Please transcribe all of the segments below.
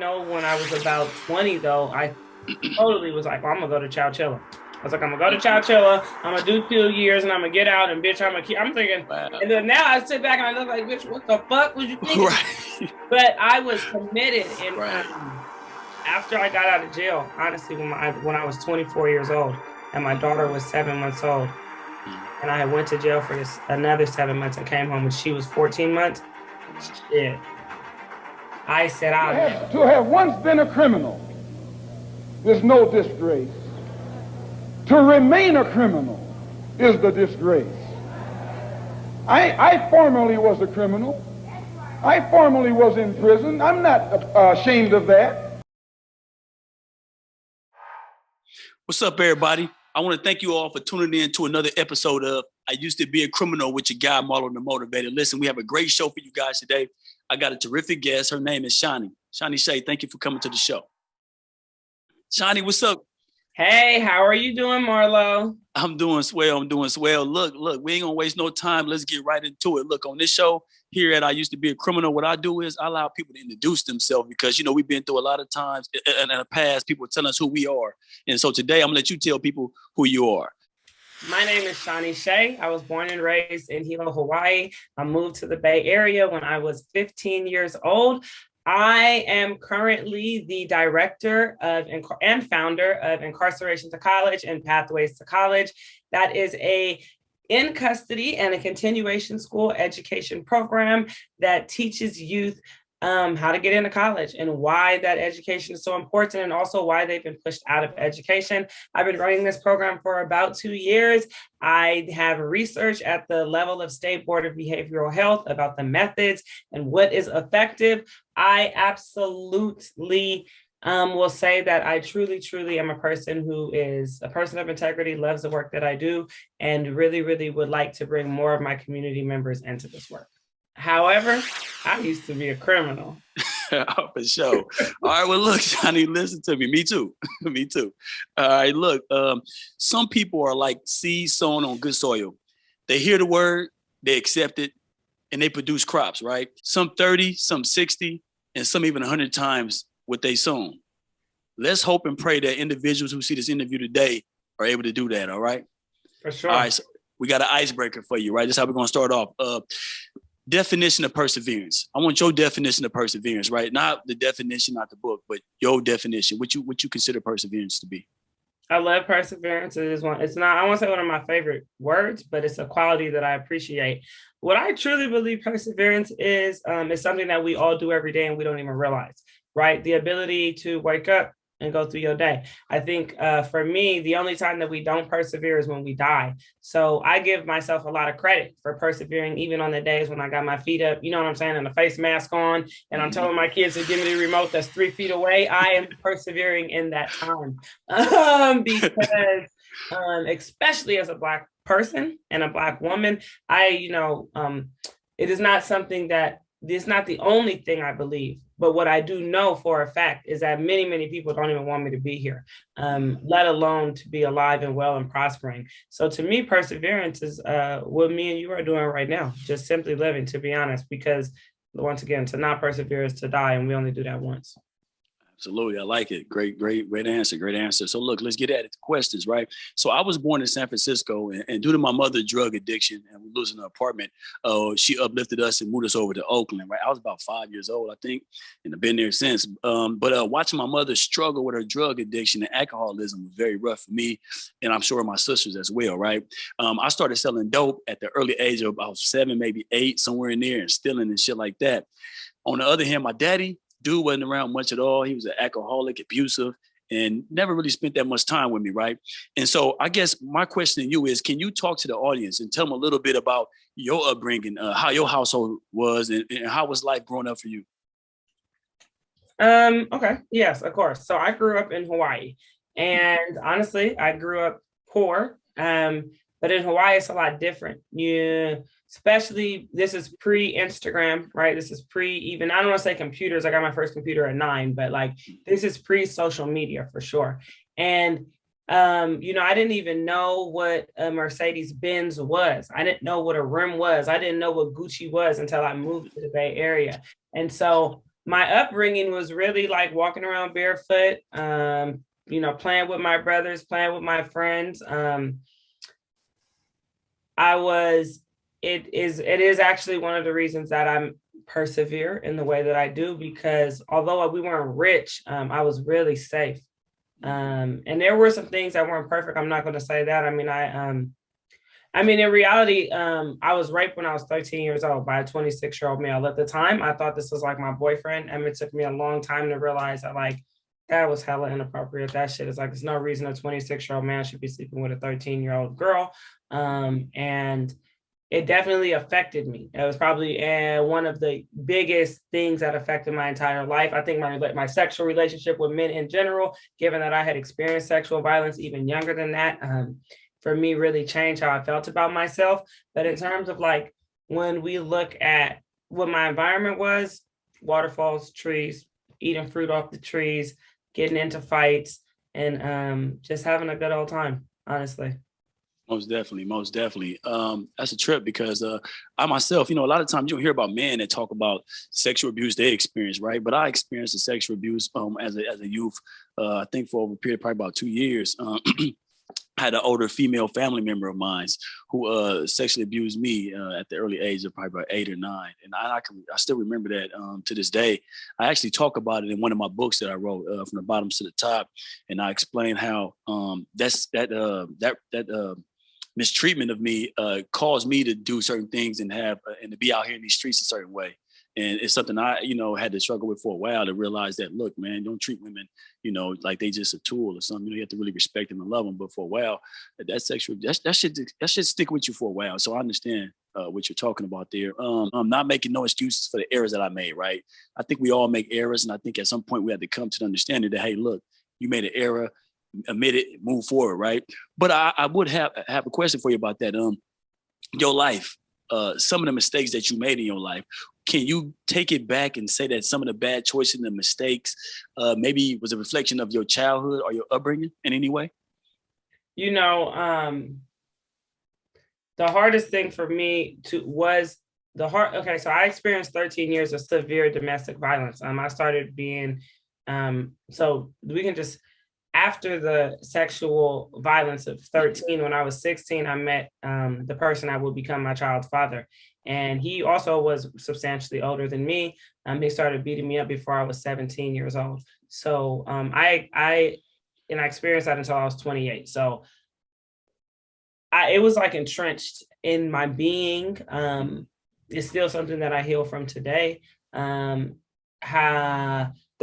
know when I was about 20, though, I totally was like, well, I'm gonna go to Chowchilla. I was like, I'm gonna go to Chowchilla. I'm gonna do 2 years, and I'm gonna get out. And bitch, I'm thinking. Wow. And then now I sit back and I look like, bitch, what the fuck was you thinking? Right. But I was committed, and right. After I got out of jail, honestly, when I was 24 years old, and my daughter was 7 months old, and I went to jail for another 7 months. I came home when she was 14 months. Shit. I said, to have once been a criminal is no disgrace. To remain a criminal is the disgrace. I formerly was a criminal. I formerly was in prison. I'm not ashamed of that. What's up, everybody? I want to thank you all for tuning in to another episode of I Used to Be a Criminal with your guy, Marlon the Motivator. Listen, we have a great show for you guys today. I got a terrific guest. Her name is Shawnee. Shawnee Shay, thank you for coming to the show. Shawnee, what's up? Hey, how are you doing, Marlo? I'm doing swell. Look, we ain't gonna waste no time. Let's get right into it. Look, on this show here at I Used to Be a Criminal, what I do is I allow people to introduce themselves because, you know, we've been through a lot of times in the past, people telling us who we are. And so today I'm gonna let you tell people who you are. My name is Shawnee Shay. I was born and raised in Hilo, Hawaii. I moved to the Bay Area when I was 15 years old. I am currently the director of and founder of Incarceration to College and Pathways to College. That is a in custody and a continuation school education program that teaches youth how to get into college and why that education is so important, and also why they've been pushed out of education. I've been running this program for about 2 years. I have research at the level of State Board of Behavioral Health about the methods and what is effective. I absolutely will say that I truly am a person who is a person of integrity, loves the work that I do, and really would like to bring more of my community members into this work. However, I used to be a criminal. For sure. All right, well, look, Shawnee, listen to me. Me too. Me too. All right, look, some people are like seeds sown on good soil. They hear the word, they accept it, and they produce crops, right? Some 30, some 60, and some even 100 times what they sown. Let's hope and pray that individuals who see this interview today are able to do that, all right? For sure. All right, so we got an icebreaker for you, right? This is how we're going to start off. Definition of perseverance. I want your definition of perseverance, right? Not the definition, not the book, but your definition. What you consider perseverance to be? I love perseverance. It's not, I won't say one of my favorite words, but it's a quality that I appreciate. What I truly believe perseverance is something that we all do every day and we don't even realize, right? The ability to wake up and go through your day. I think for me, the only time that we don't persevere is when we die. So I give myself a lot of credit for persevering, even on the days when I got my feet up, you know what I'm saying, and a face mask on, and I'm telling my kids to give me the remote that's 3 feet away. I am persevering in that time because especially as a Black person and a Black woman, it is not something that it's not the only thing I believe, but what I do know for a fact is that many people don't even want me to be here, let alone to be alive and well and prospering. So to me, perseverance is what me and you are doing right now, just simply living, to be honest, because once again, to not persevere is to die, and we only do that once. Absolutely. I like it. Great answer. So look, let's get at it. The questions, right? So I was born in San Francisco, and due to my mother's drug addiction and losing an apartment, she uplifted us and moved us over to Oakland, right? I was about 5 years old, I think, and I've been there since. But watching my mother struggle with her drug addiction and alcoholism was very rough for me, and I'm sure my sisters as well, right? I started selling dope at the early age of about 7, maybe 8, somewhere in there, and stealing and shit like that. On the other hand, my daddy, dude wasn't around much at all. He was an alcoholic, abusive, and never really spent that much time with me, right? And so I guess my question to you is, can you talk to the audience and tell them a little bit about your upbringing, how your household was, and how was life growing up for you? Okay. Yes, of course. So I grew up in Hawaii, and honestly, I grew up poor. But in Hawaii, it's a lot different. Especially this is pre-Instagram, right? This is I don't want to say computers. I got my first computer at 9, but like this is pre-social media for sure. And, I didn't even know what a Mercedes-Benz was. I didn't know what a rim was. I didn't know what Gucci was until I moved to the Bay Area. And so my upbringing was really like walking around barefoot, playing with my brothers, playing with my friends. It is actually one of the reasons that I'm persevere in the way that I do, because although we weren't rich, I was really safe. And there were some things that weren't perfect. I'm not going to say that. In reality, I was raped when I was 13 years old by a 26-year-old male. At the time, I thought this was like my boyfriend. And it took me a long time to realize that like, that was hella inappropriate. That shit is like, there's no reason a 26-year-old man should be sleeping with a 13-year-old girl. And it definitely affected me. It was probably one of the biggest things that affected my entire life. I think my sexual relationship with men in general, given that I had experienced sexual violence even younger than that, for me really changed how I felt about myself. But in terms of like, when we look at what my environment was, waterfalls, trees, eating fruit off the trees, getting into fights, and just having a good old time, honestly. Most definitely. That's a trip because I myself, a lot of times you don't hear about men that talk about sexual abuse they experience, right? But I experienced the sexual abuse as a youth. I think for over a period of probably about 2 years. I had an older female family member of mine who sexually abused me at the early age of probably about 8 or 9, and I still remember that to this day. I actually talk about it in one of my books that I wrote, from the bottom to the top, and I explain how that mistreatment of me caused me to do certain things and to be out here in these streets a certain way. And it's something I, had to struggle with for a while to realize that, look, man, don't treat women, like they just a tool or something. You have to really respect them and love them. But for a while, that should stick with you for a while. So I understand what you're talking about there. I'm not making no excuses for the errors that I made, right? I think we all make errors. And I think at some point we had to come to the understanding that, hey, look, you made an error, admit it, move forward, right? But I would have a question for you about that. Your life, some of the mistakes that you made in your life, can you take it back and say that some of the bad choices and the mistakes maybe was a reflection of your childhood or your upbringing in any way? The hardest thing for me was okay, so I experienced 13 years of severe domestic violence. I started being, so we can just, after the sexual violence of 13, when I was 16, I met the person that would become my child's father. And he also was substantially older than me. He started beating me up before I was 17 years old. So I experienced that until I was 28. So it was like entrenched in my being. It's still something that I heal from today. The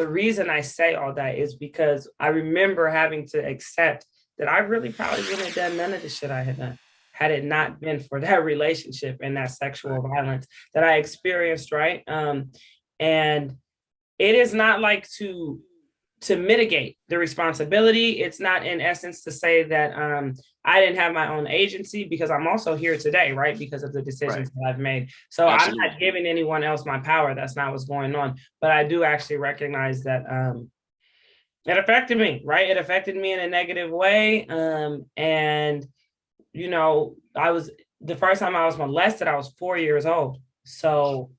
reason I say all that is because I remember having to accept that I really probably wouldn't have done none of the shit I had done had it not been for that relationship and that sexual violence that I experienced, right? And it is not like to mitigate the responsibility. It's not, in essence, to say that I didn't have my own agency, because I'm also here today, right? Because of the decisions that I've made. So absolutely. I'm not giving anyone else my power. That's not what's going on. But I do actually recognize that it affected me, right? It affected me in a negative way. And the first time I was molested, I was 4 years old. So,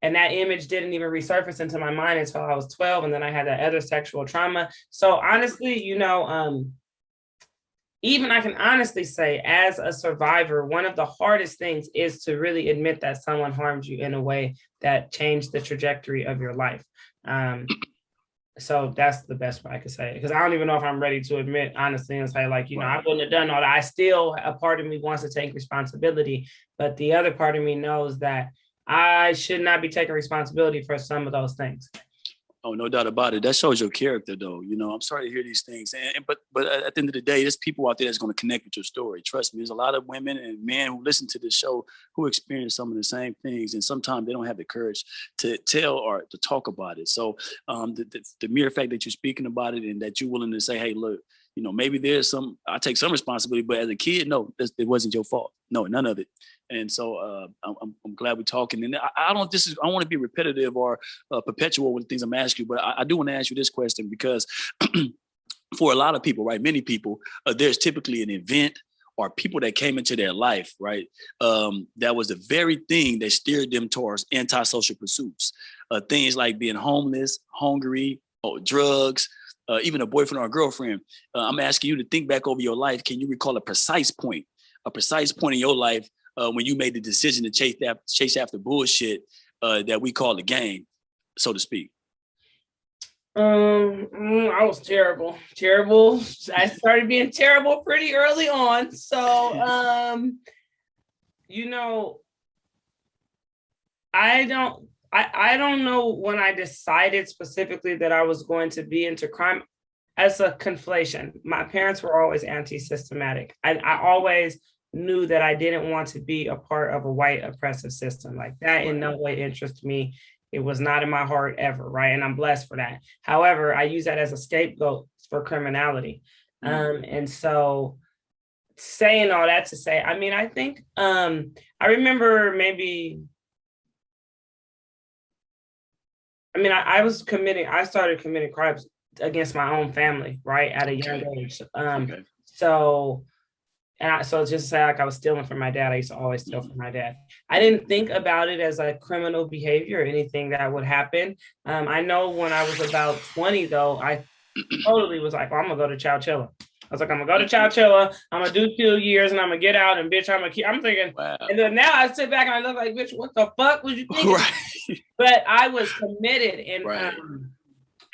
and that image didn't even resurface into my mind until I was 12. And then I had that other sexual trauma. So honestly, even I can honestly say, as a survivor, one of the hardest things is to really admit that someone harmed you in a way that changed the trajectory of your life. So that's the best way I could say it, because I don't even know if I'm ready to admit, honestly, and say, like, I wouldn't have done all that. A part of me wants to take responsibility, but the other part of me knows that I should not be taking responsibility for some of those things. Oh, no doubt about it. That shows your character, though. I'm sorry to hear these things. But at the end of the day, there's people out there that's going to connect with your story. Trust me, there's a lot of women and men who listen to this show who experience some of the same things. And sometimes they don't have the courage to tell or to talk about it. So the mere fact that you're speaking about it and that you're willing to say, hey, look, maybe I take some responsibility, but as a kid, no, it wasn't your fault. No, none of it. And so I'm glad we're talking. And I don't want to be repetitive or perpetual with the things I'm asking you, but I do want to ask you this question because for a lot of people, right, many people, there's typically an event or people that came into their life, right, that was the very thing that steered them towards antisocial pursuits. things like being homeless, hungry, or drugs, even a boyfriend or a girlfriend. I'm asking you to think back over your life. Can you recall a precise point in your life when you made the decision to chase after bullshit that we call the game, so to speak? I was terrible. I started being terrible pretty early on. So, I don't know when I decided specifically that I was going to be into crime as a conflation. My parents were always anti-systematic. I always knew that I didn't want to be a part of a white oppressive system. Like that in no way interested me. It was not in my heart ever, right? And I'm blessed for that. However, I use that as a scapegoat for criminality. And so saying all that to say, I mean, I think I remember I started committing crimes against my own family, right? At a young age. So just say like I was stealing from my dad. I used to always steal from my dad. I didn't think about it as a criminal behavior or anything that would happen. I know when I was about 20 though, I totally was like, well, I'm gonna go to Chowchilla. I was like, I'm gonna go to Chowchilla. I'm gonna do 2 years and I'm gonna get out and bitch, I'm thinking, wow. And then now I sit back and I look like, bitch, what the fuck was you thinking? Right. But I was committed. And right.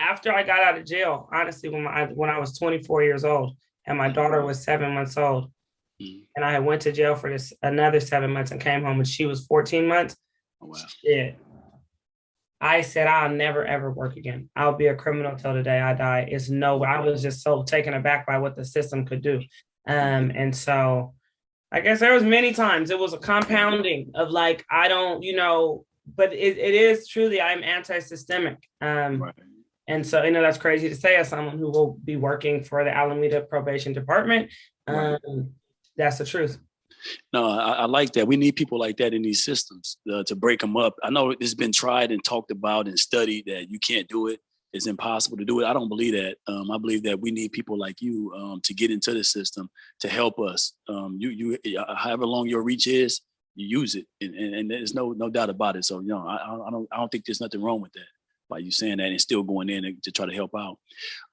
After I got out of jail, honestly, when I was 24 years old and my daughter was 7 months old, and I went to jail for another 7 months and came home and she was 14 months. Oh, wow. Shit. I said, I'll never, ever work again. I'll be a criminal till the day I die. It's no way. I was just so taken aback by what the system could do. And so I guess there was many times it was a compounding of like, I don't, but it is truly, I'm anti-systemic. Right. And so, that's crazy to say as someone who will be working for the Alameda Probation Department. Right. That's the truth. No, I like that. We need people like that in these systems to break them up. I know it's been tried and talked about and studied that you can't do it. It's impossible to do it. I don't believe that. I believe that we need people like you to get into the system to help us. You however long your reach is, you use it, and there's no doubt about it. So I don't think there's nothing wrong with that. By you saying that and still going in to try to help out.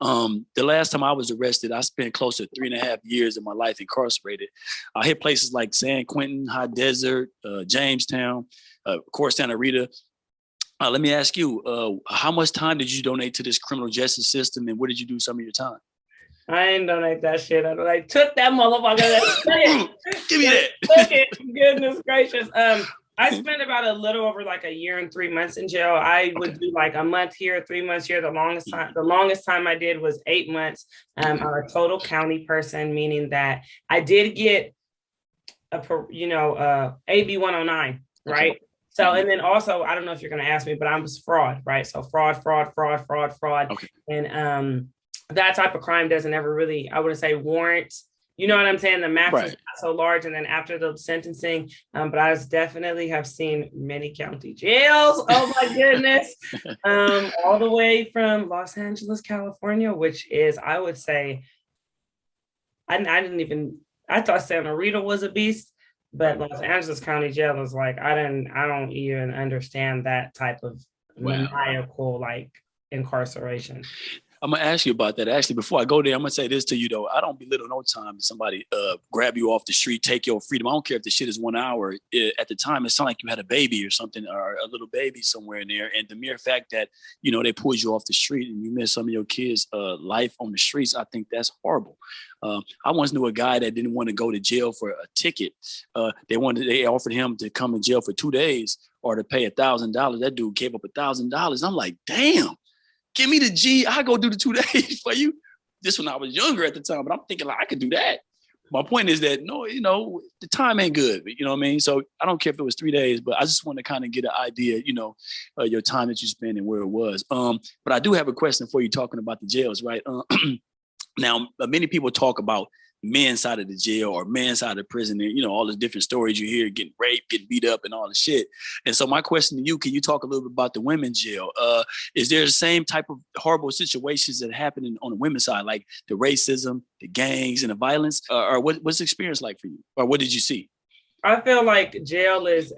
The last time I was arrested, I spent close to 3.5 years of my life incarcerated. I hit places like San Quentin, High Desert, Jamestown, of course, Santa Rita. Let me ask you, how much time did you donate to this criminal justice system and where did you do some of your time? I ain't donate that shit. I took that motherfucker. Give me that. Took it. Goodness gracious. I spent about a little over like 1 year and 3 months in jail. I would do like a month here, 3 months here. The longest time I did was 8 months. I'm a total county person, meaning that I did get AB 109, right? Okay. So, and then also, I don't know if you're going to ask me, but I was fraud, right? So fraud. Okay. And that type of crime doesn't ever really, I wouldn't say warrant. You know what I'm saying? The max is not so large. And then after the sentencing, but I definitely have seen many county jails. Oh my goodness. All the way from Los Angeles, California, which is, I would say, I thought Santa Rita was a beast, but Los Angeles County Jail is like, I don't even understand that type of maniacal like incarceration. I'm going to ask you about that. Actually, before I go there, I'm going to say this to you, though. I don't belittle no time if somebody grab you off the street, take your freedom. I don't care if the shit is 1 hour. At the time, it sounded like you had a baby or something, or a little baby somewhere in there. And the mere fact that, they pulled you off the street and you missed some of your kids' life on the streets, I think that's horrible. I once knew a guy that didn't want to go to jail for a ticket. They offered him to come in jail for 2 days or to pay $1,000. That dude gave up $1,000. I'm like, damn. Give me the G. I go do the 2 days for you. This when I was younger at the time, but I'm thinking like I could do that. My point is that no, the time ain't good. You know what I mean? So I don't care if it was 3 days, but I just want to kind of get an idea, your time that you spent and where it was. But I do have a question for you talking about the jails, right? Now, many people talk about men's side of the jail or men's side of the prison, and all the different stories you hear, getting raped, getting beat up, and all the shit. And so my question to you, can you talk a little bit about the women's jail? Is there the same type of horrible situations that happen on the women's side, like the racism, the gangs, and the violence? Or what's the experience like for you? Or what did you see? I feel like jail is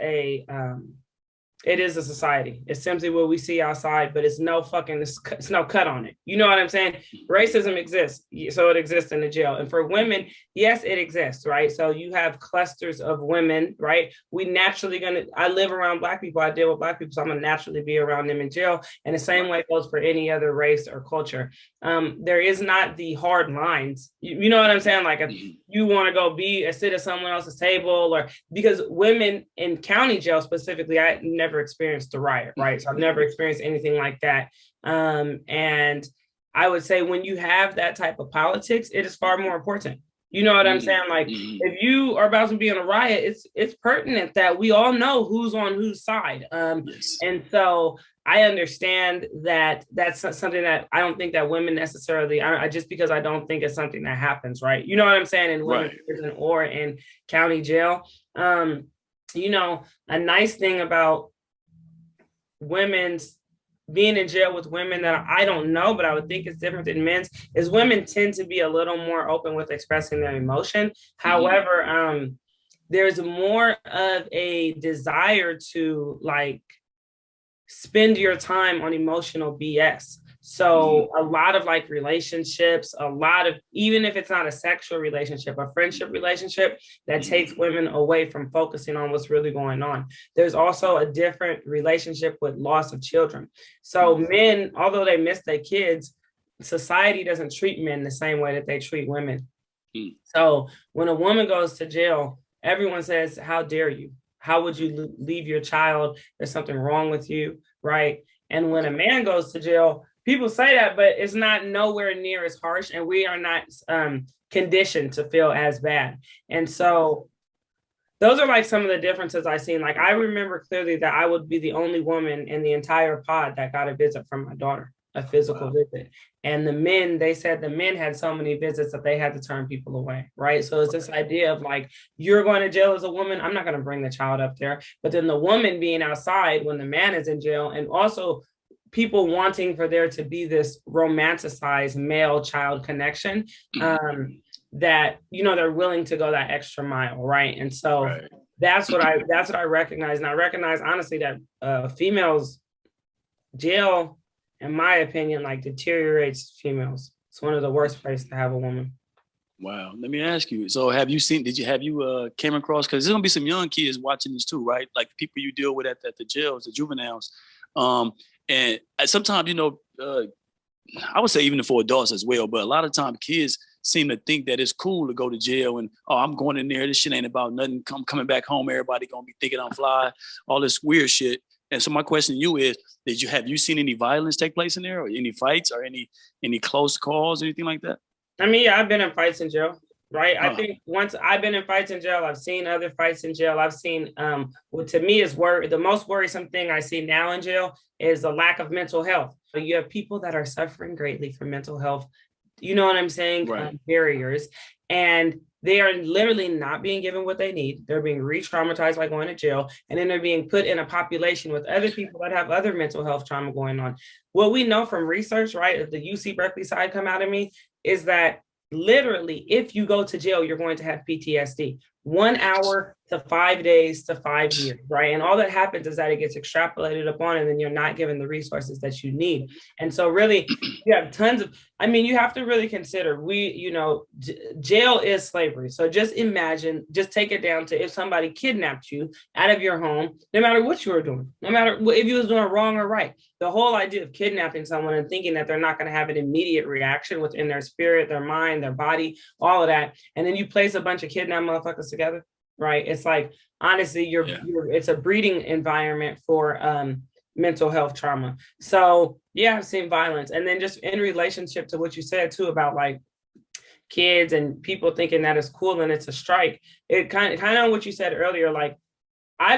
It is a society. It's simply what we see outside, but it's no cut on it. You know what I'm saying? Racism exists, so it exists in the jail. And for women, yes, it exists, right? So you have clusters of women, right? I live around Black people, I deal with Black people, so I'm gonna naturally be around them in jail. And the same way goes for any other race or culture. There is not the hard lines. You know what I'm saying? Like if you want to go sit at someone else's table, or because women in county jail specifically, I never experienced the riot, right? So I've never experienced anything like that. And I would say when you have that type of politics, it is far more important. You know what I'm saying? Like if you are about to be in a riot, it's pertinent that we all know who's on whose side. Yes. And so I understand that that's something that I don't think that women necessarily, just because I don't think it's something that happens, right? You know what I'm saying? In women's prison or in county jail. You know, a nice thing about women's being in jail with women that I don't know, but I would think it's different than men's, is women tend to be a little more open with expressing their emotion. However, there's more of a desire to like spend your time on emotional BS. So a lot of like relationships, even if it's not a sexual relationship, a friendship relationship that takes women away from focusing on what's really going on. There's also a different relationship with loss of children. So men, although they miss their kids, society doesn't treat men the same way that they treat women. So when a woman goes to jail, everyone says, how dare you? How would you leave your child? There's something wrong with you, right? And when a man goes to jail, people say that, but it's not nowhere near as harsh, and we are not conditioned to feel as bad. And so those are like some of the differences I've seen. Like I remember clearly that I would be the only woman in the entire pod that got a visit from my daughter, a physical visit. And they said the men had so many visits that they had to turn people away, right? So it's this idea of like, you're going to jail as a woman, I'm not going to bring the child up there. But then the woman being outside when the man is in jail, and also people wanting for there to be this romanticized male-child connection, that, you know, they're willing to go that extra mile, right? And so that's what I recognize. And I recognize, honestly, that females jail, in my opinion, like deteriorates females. It's one of the worst places to have a woman. Wow. Let me ask you. So have you came across, because there's going to be some young kids watching this too, right? Like the people you deal with at the jails, the juveniles. And sometimes, you know, I would say even for adults as well, but a lot of times kids seem to think that it's cool to go to jail and, oh, I'm going in there, this shit ain't about nothing. Coming back home, everybody going to be thinking I'm fly, all this weird shit. And so my question to you is, have you seen any violence take place in there, or any fights, or any close calls, anything like that? I mean, yeah, I've been in fights in jail, right? I think once I've been in fights in jail, I've seen other fights in jail. I've seen, what to me is the most worrisome thing I see now in jail is the lack of mental health. So you have people that are suffering greatly from mental health, you know what I'm saying? Right. Barriers. And they are literally not being given what they need. They're being re-traumatized by going to jail. And then they're being put in a population with other people that have other mental health trauma going on. What we know from research, right, if the UC Berkeley side come out of me, is that literally, if you go to jail, you're going to have PTSD. 1 hour to 5 days to 5 years, right? And all that happens is that it gets extrapolated upon, and then you're not given the resources that you need. And so really, you have tons of, I mean, you have to really consider, jail is slavery. So just imagine, just take it down to if somebody kidnapped you out of your home, no matter what you were doing, no matter if you was doing wrong or right. The whole idea of kidnapping someone and thinking that they're not going to have an immediate reaction within their spirit, their mind, their body, all of that. And then you place a bunch of kidnapped motherfuckers together, right? It's like, honestly, it's a breeding environment for mental health trauma. So yeah, I've seen violence. And then just in relationship to what you said too, about like kids and people thinking that it's cool and it's a strike. It kind of what you said earlier, like, I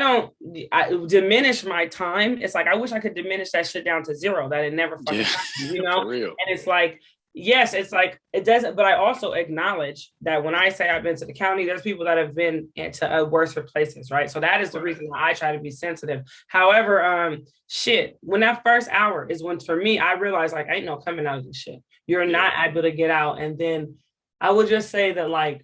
diminish my time. It's like, I wish I could diminish that shit down to zero, that it never fucking happens, you know? And it's like, yes, it's like, it doesn't, but I also acknowledge that when I say I've been to the county, there's people that have been into worse places, right? So that is the reason why I try to be sensitive. However, when that first hour is when, for me, I realize like, ain't no coming out of this shit. You're not able to get out. And then I would just say that, like,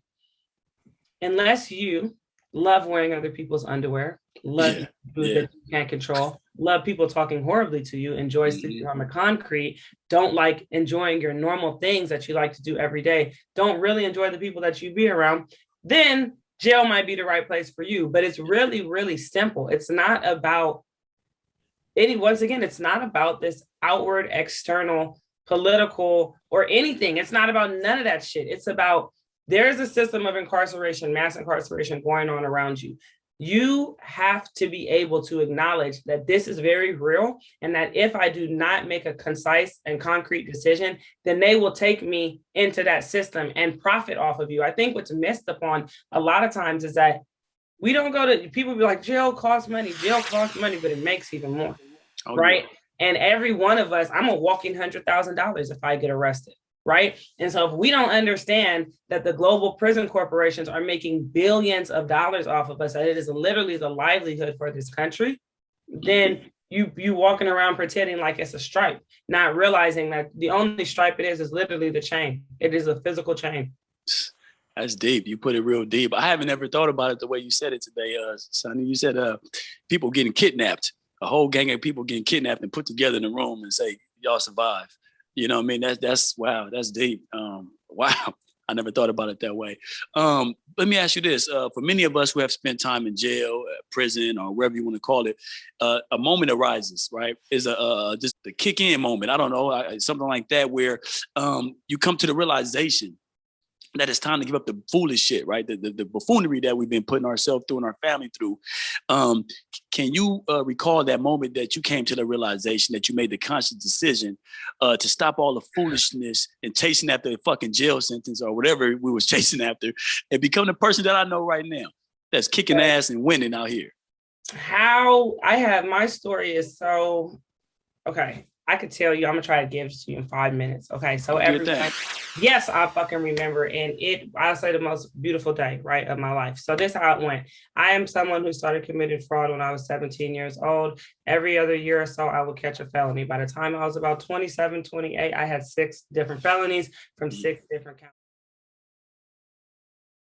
unless you love wearing other people's underwear, love Yeah. food Yeah. that you can't control, love people talking horribly to you, enjoy sleeping on the concrete, don't like enjoying your normal things that you like to do every day, don't really enjoy the people that you be around, then jail might be the right place for you. But it's really, really simple. It's not about once again, it's not about this outward, external, political, or anything. It's not about none of that shit. It's about there's a system of incarceration, mass incarceration going on around you. You have to be able to acknowledge that this is very real, and that if I do not make a concise and concrete decision, then they will take me into that system and profit off of you. I think what's missed upon a lot of times is that we don't go to, people be like, jail costs money, but it makes even more, right? Yeah. And every one of us, I'm a walking $100,000 if I get arrested, right? And so if we don't understand that the global prison corporations are making billions of dollars off of us, that it is literally the livelihood for this country, then you walking around pretending like it's a stripe, not realizing that the only stripe it is literally the chain. It is a physical chain. That's deep. You put it real deep. I haven't ever thought about it the way you said it today, Sonny. You said people getting kidnapped, a whole gang of people getting kidnapped and put together in a room and say, y'all survive. You know what I mean? That's wow. That's deep. Wow. I never thought about it that way. Let me ask you this. For many of us who have spent time in jail, prison, or wherever you want to call it, a moment arises, right? Is just the kick in moment. I don't know, something like that, where you come to the realization that it's time to give up the foolish shit, right? The buffoonery that we've been putting ourselves through and our family through. Can you recall that moment that you came to the realization that you made the conscious decision to stop all the foolishness and chasing after a fucking jail sentence or whatever we was chasing after, and become the person that I know right now that's kicking ass and winning out here? My story is so, okay. I could tell you, I'm gonna try to give it to you in 5 minutes. Okay, so everyone, yes, I fucking remember, and I'll say the most beautiful day, right, of my life. So this is how it went. I am someone who started committing fraud when I was 17 years old. Every other year or so, I would catch a felony. By the time I was about 27, 28, I had 6 different felonies from 6 different counties.